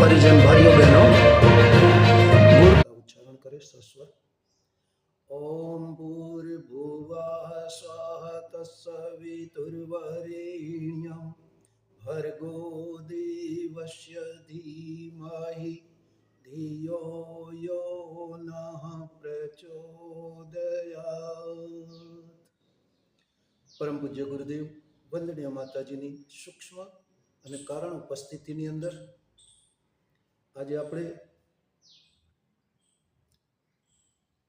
परिजन भाइयों बहनों उच्चारण करे सस्वर। ओम भूर्भुवः स्वः तत्सवितुर्वरेण्यं भर्गो देवस्य धीमहि धियो यो नः प्रचोदयात्। परम पूज्य गुरुदेव वंदनीय माताजीनी सूक्ष्म અને કારણ ઉપસ્થિતિની અંદર આજે આપણે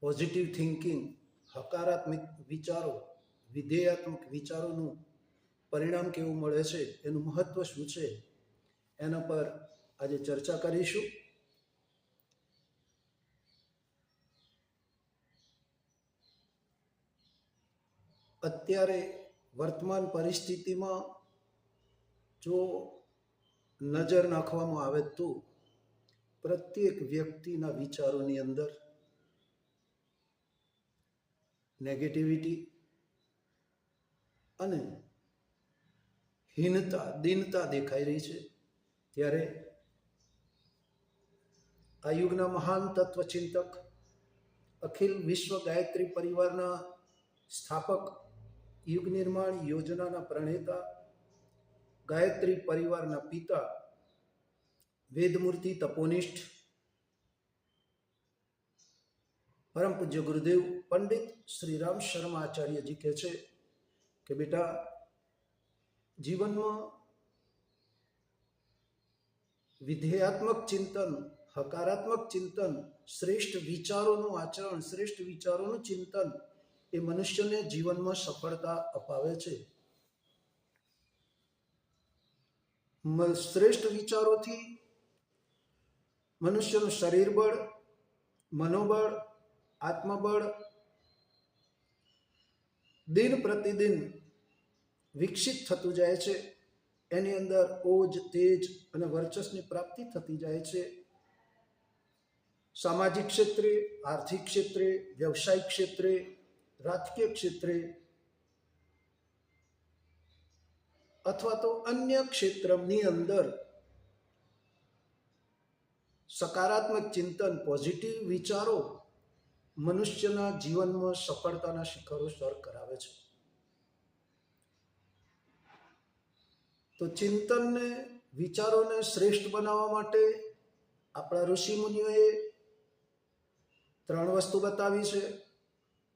પોઝિટિવ થિંકિંગ, હકારાત્મક વિચારો, વિધેયાત્મક વિચારોનું પરિણામ કેવું મળે છે, એનું મહત્વ શું છે, એના પર આજે ચર્ચા કરીશું. અત્યારે વર્તમાન પરિસ્થિતિમાં જો નજર નાખવામાં આવે તો પ્રત્યેક વ્યક્તિના વિચારોની અંદર નેગેટિવિટી અને હીનતા, દીનતા દેખાઈ રહી છે. ત્યારે આ યુગના મહાન તત્વચિંતક, અખિલ વિશ્વ ગાયત્રી પરિવારના સ્થાપક, યુગ નિર્માણ યોજનાના પ્રણેતા, ગાયત્રી પરિવારના પિતા, વેદમૂર્તિ તપોનિષ્ઠ પરમ પૂજ્ય ગુરુદેવ પંડિત શ્રી રામ શર્મા આચાર્યજી કહે છે કે બેટા, જીવનમાં વિધેયાત્મક ચિંતન, હકારાત્મક ચિંતન, શ્રેષ્ઠ વિચારોનું આચરણ, શ્રેષ્ઠ વિચારોનું ચિંતન એ મનુષ્યને જીવનમાં સફળતા અપાવે છે. શ્રેષ્ઠ વિચારોથી મનુષ્યનું શરીર બળ, મનોબળ, આત્મબળ દિન પ્રતિદિન વિકસિત થતું જાય છે. એની અંદર ઓજ, તેજ અને વર્ચસ્વની પ્રાપ્તિ થતી જાય છે. સામાજિક ક્ષેત્રે, આર્થિક ક્ષેત્રે, વ્યવસાયિક ક્ષેત્રે, રાજકીય ક્ષેત્રે અથવા તો અન્ય ક્ષેત્રની અંદર સકારાત્મક ચિંતન, પોઝિટિવ વિચારો મનુષ્યના જીવનમાં સફળતાના શિખરો સર કરાવે છે. તો ચિંતનને, વિચારોને શ્રેષ્ઠ બનાવવા માટે આપણા ઋષિ મુનિઓએ 3 વસ્તુ બતાવી છે.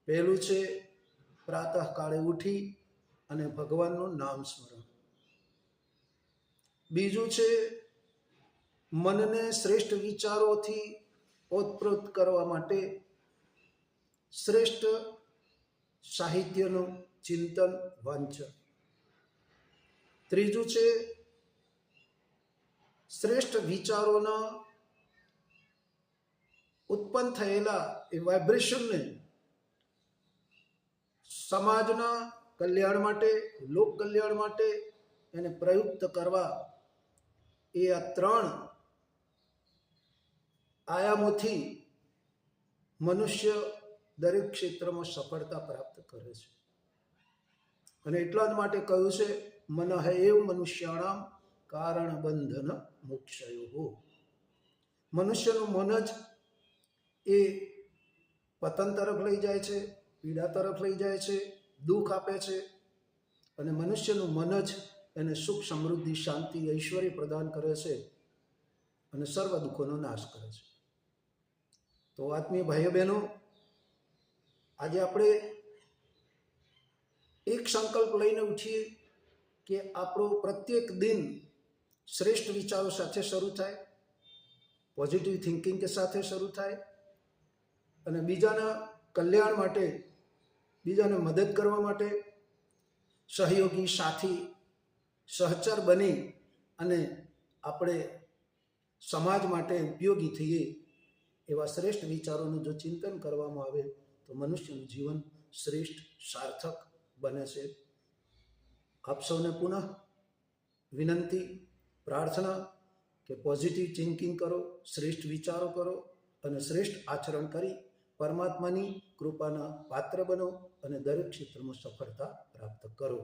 પહેલું છે પ્રાતઃકાળે ઉઠી અને ભગવાનનું નામ સ્મરણ. બીજું છે મનને શ્રેષ્ઠ વિચારોથી ઓતપ્રોત કરવા માટે શ્રેષ્ઠ સાહિત્યનું ચિંતન, વાંચન. ત્રીજું છે શ્રેષ્ઠ વિચારોના ઉત્પન્ન થયેલા એ વાઇબ્રેશનને સમાજના કલ્યાણ માટે, લોક કલ્યાણ માટે એને પ્રયુક્ત કરવા. એ આ 3 આયામોથી મનુષ્ય દરેક ક્ષેત્રમાં સફળતા પ્રાપ્ત કરે છે. અને એટલા જ માટે કહ્યું છે મનઃ એવ મનુષ્યાણામ કારણ બંધન મોક્ષયો. મનુષ્યનું મન જ એ પતન તરફ લઈ જાય છે, પીડા તરફ લઈ જાય છે, દુઃખ આપે છે. અને મનુષ્યનું મન જ એને સુખ, સમૃદ્ધિ, શાંતિ, ઐશ્વર્ય પ્રદાન કરે છે અને સર્વ દુઃખોનો નાશ કરે છે. તો આત્મીય ભાઈઓ બહેનો, આજે આપણે એક સંકલ્પ લઈને ઉઠીએ કે આપણો પ્રત્યેક દિન શ્રેષ્ઠ વિચારો સાથે શરૂ થાય, પોઝિટિવ થિંકિંગ કે સાથે શરૂ થાય અને બીજાના કલ્યાણ માટે, બીજાને મદદ કરવા માટે સહયોગી, સાથી, સહચર બની અને આપણે સમાજ માટે ઉપયોગી થઈએ એવા શ્રેષ્ઠ વિચારોનું જો ચિંતન કરવામાં આવે તો મનુષ્યનું જીવન શ્રેષ્ઠ, સાર્થક બને છે. આપ સૌને પુનઃ વિનંતી, પ્રાર્થના કે પોઝિટિવ થિંકિંગ કરો, શ્રેષ્ઠ વિચારો કરો અને શ્રેષ્ઠ આચરણ કરી પરમાત્માની કૃપાના પાત્ર બનો અને દરેક ક્ષેત્રમાં સફળતા પ્રાપ્ત કરો.